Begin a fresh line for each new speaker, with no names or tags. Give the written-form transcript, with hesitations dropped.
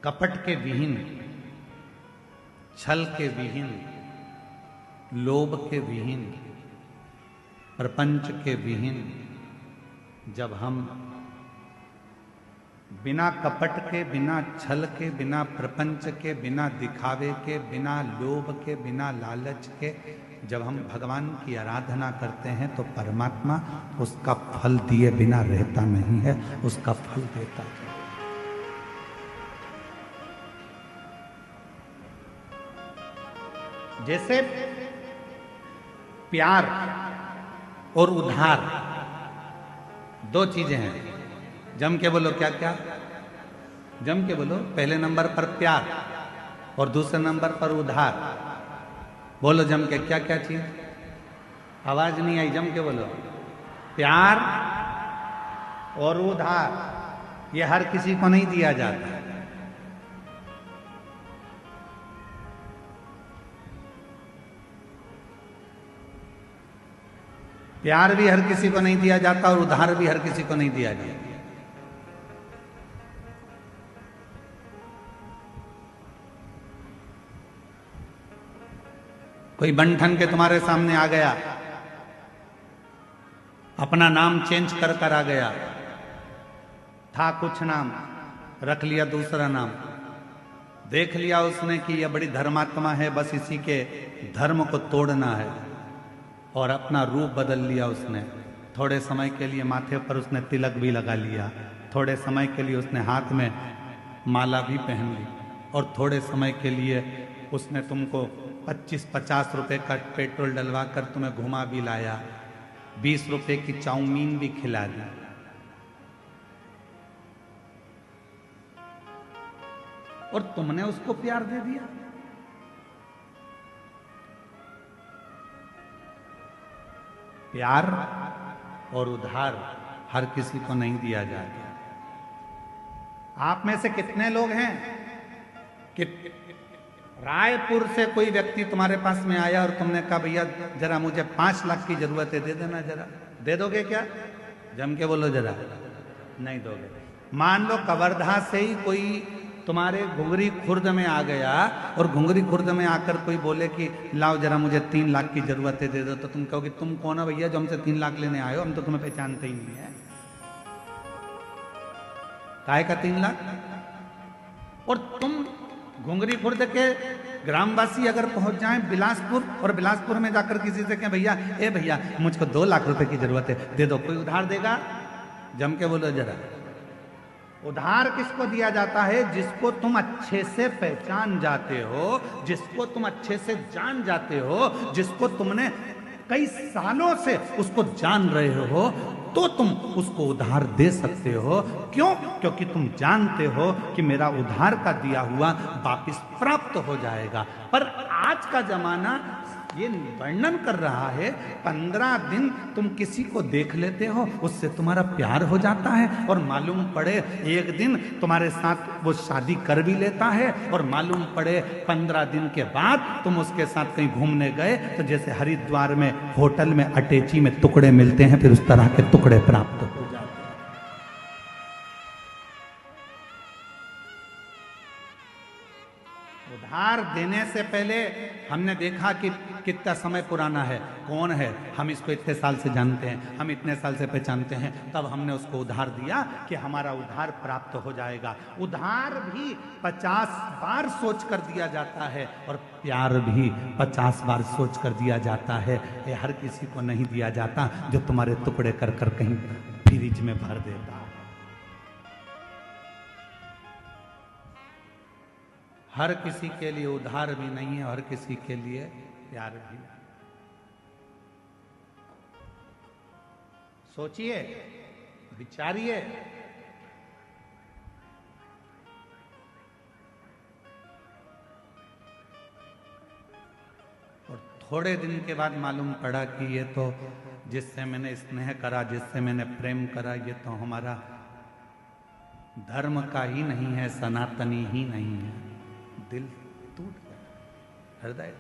कपट के विहीन, छल के विहीन, लोभ के विहीन, प्रपंच के विहीन जब हम बिना कपट के, बिना छल के, बिना प्रपंच के, बिना दिखावे के, बिना लोभ के, बिना लालच के जब हम भगवान की आराधना करते हैं तो परमात्मा उसका फल दिए बिना रहता नहीं है, उसका फल देता है। जैसे प्यार और उधार दो चीजें हैं। जम के बोलो, क्या क्या? जम के बोलो। पहले नंबर पर प्यार और दूसरे नंबर पर उधार। बोलो जम के, क्या क्या चीज? आवाज नहीं आई, जम के बोलो। प्यार और उधार ये हर किसी को नहीं दिया जाता। प्यार भी हर किसी को नहीं दिया जाता और उधार भी हर किसी को नहीं दिया जाता। कोई बंठन के तुम्हारे सामने आ गया, अपना नाम चेंज कर कर आ गया, था कुछ नाम, रख लिया दूसरा नाम, देख लिया उसने कि यह बड़ी धर्मात्मा है, बस इसी के धर्म को तोड़ना है, और अपना रूप बदल लिया उसने। थोड़े समय के लिए माथे पर उसने तिलक भी लगा लिया, थोड़े समय के लिए उसने हाथ में माला भी पहन ली, और थोड़े समय के लिए उसने तुमको 25-50 रुपए का पेट्रोल डलवा कर तुम्हें घुमा भी लाया, 20 रुपए की चाउमीन भी खिला दी। और तुमने उसको प्यार दे दिया। प्यार और उधार हर किसी को नहीं दिया जाता। आप में से कितने लोग हैं कि रायपुर से कोई व्यक्ति तुम्हारे पास में आया और तुमने कहा भैया जरा मुझे 5 लाख की जरूरत है, दे देना जरा? दे दोगे क्या? जम के बोलो जरा। नहीं दोगे। मान लो कवर्धा से ही कोई तुम्हारे घुंगरी खुर्द में आ गया और घुंगरी खुर्द में आकर कोई बोले कि लाओ जरा मुझे 3 लाख की जरूरत है, दे दो, तो तुम कहोगे तुम कौन हो भैया जो हमसे 3 लाख लेने आए हो? हम तो तुम्हें पहचानते ही नहीं है। काहे का 3 लाख? और तुम घुंगरी खुर्द के ग्रामवासी अगर पहुंच जाएं बिलासपुर और बिलासपुर में जाकर किसी से कहें भैया ए भैया मुझको 2 लाख रुपए की जरूरत है, दे दो, कोई उधार देगा? जम के बोलो जरा। उधार किसको दिया जाता है? जिसको तुम अच्छे से पहचान जाते हो, जिसको तुम अच्छे से जान जाते हो, जिसको तुमने कई सालों से उसको जान रहे हो, तो तुम उसको उधार दे सकते हो। क्यों? क्योंकि तुम जानते हो कि मेरा उधार का दिया हुआ वापिस प्राप्त हो जाएगा। पर आज का जमाना ये वर्णन कर रहा है 15 दिन तुम किसी को देख लेते हो, उससे तुम्हारा प्यार हो जाता है, और मालूम पड़े एक दिन तुम्हारे साथ वो शादी कर भी लेता है, और मालूम पड़े 15 दिन के बाद तुम उसके साथ कहीं घूमने गए तो जैसे हरिद्वार में होटल में अटैची में टुकड़े मिलते हैं, फिर उस तरह के टुकड़े प्राप्त हो जाते हैं। उधार देने से पहले हमने देखा कि कितना समय पुराना है, कौन है, हम इसको इतने साल से जानते हैं, हम इतने साल से पहचानते हैं, तब हमने उसको उधार दिया कि हमारा उधार प्राप्त हो जाएगा। उधार भी 50 बार सोच कर दिया जाता है और प्यार भी 50 बार सोच कर दिया जाता है। ये हर किसी को नहीं दिया जाता जो तुम्हारे टुकड़े कर कर कहीं फ्रिज में भर देता है। हर किसी के लिए उधार भी नहीं है, हर किसी के लिए प्यार भी नहीं। सोचिए, विचारिए। और थोड़े दिन के बाद मालूम पड़ा कि ये तो जिससे मैंने स्नेह करा, जिससे मैंने प्रेम करा, ये तो हमारा धर्म का ही नहीं है, सनातनी ही नहीं है। दिल टूट गया, हृदय